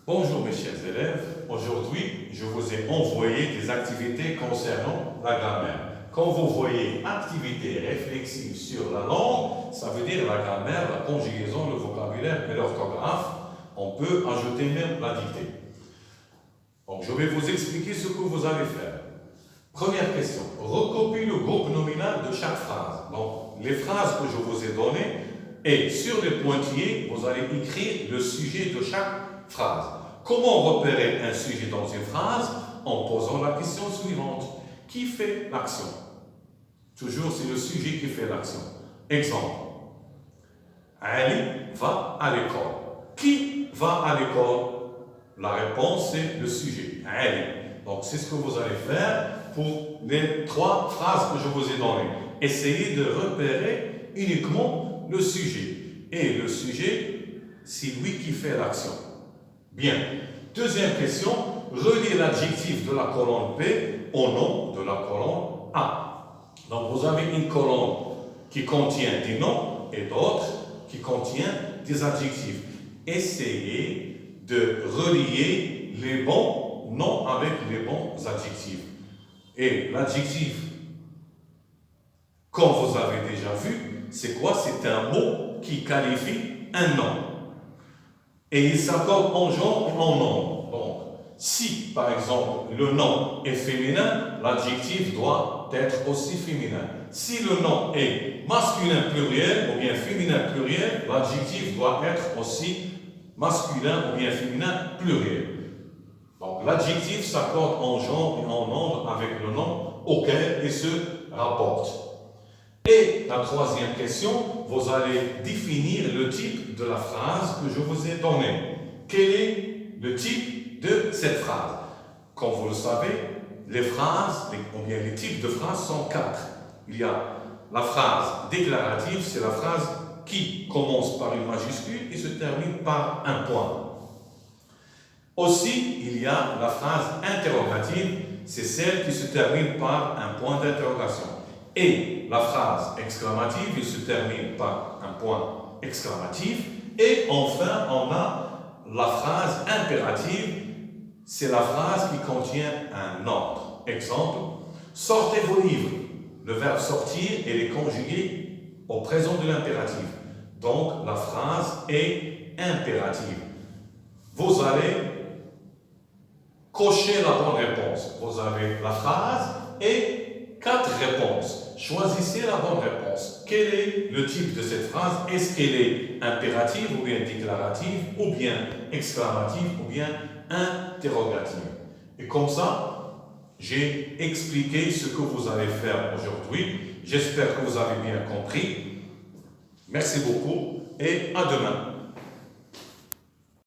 Bonjour mes chers élèves, aujourd'hui je vous ai envoyé des activités concernant la grammaire. Quand vous voyez activités réflexives sur la langue, ça veut dire la grammaire, la conjugaison, le vocabulaire et l'orthographe. On peut ajouter même la dictée. Donc je vais vous expliquer ce que vous allez faire. Première question, recopie le groupe nominal de chaque phrase. Donc les phrases que je vous ai données et sur les pointillés, vous allez écrire le sujet de chaque phrase. Comment repérer un sujet dans une phrase? En posant la question suivante. Qui fait l'action? Toujours, c'est le sujet qui fait l'action. Exemple. Ali va à l'école. Qui va à l'école? La réponse, c'est le sujet. Ali. Donc, c'est ce que vous allez faire pour les trois phrases que je vous ai données. Essayez de repérer uniquement le sujet. Et le sujet, c'est lui qui fait l'action. Bien. Deuxième question, reliez l'adjectif de la colonne P au nom de la colonne A. Donc vous avez une colonne qui contient des noms et d'autres qui contient des adjectifs. Essayez de relier les bons noms avec les bons adjectifs. Et l'adjectif, comme vous avez déjà vu, c'est quoi? C'est un mot qui qualifie un nom. Et il s'accorde en genre et en nombre. Donc, si, par exemple, le nom est féminin, l'adjectif doit être aussi féminin. Si le nom est masculin pluriel ou bien féminin pluriel, l'adjectif doit être aussi masculin ou bien féminin pluriel. Donc, l'adjectif s'accorde en genre et en nombre avec le nom auquel il se rapporte. Et la troisième question, vous allez définir le type de la phrase que je vous ai donnée. Quel est le type de cette phrase? Comme vous le savez, les phrases, ou bien les types de phrases sont quatre. Il y a la phrase déclarative, c'est la phrase qui commence par une majuscule et se termine par un point. Aussi, il y a la phrase interrogative, c'est celle qui se termine par un point d'interrogation. Et la phrase exclamative, il se termine par un point exclamatif. Et enfin, on a la phrase impérative, c'est la phrase qui contient un ordre. Exemple, sortez vos livres. Le verbe sortir, elle est conjugué au présent de l'impératif. Donc, la phrase est impérative. Vous allez cocher la bonne réponse. Vous avez la phrase et 4 réponses. Choisissez la bonne réponse. Quel est le type de cette phrase? Est-ce qu'elle est impérative ou bien déclarative ou bien exclamative ou bien interrogative? Et comme ça, j'ai expliqué ce que vous allez faire aujourd'hui. J'espère que vous avez bien compris. Merci beaucoup et à demain.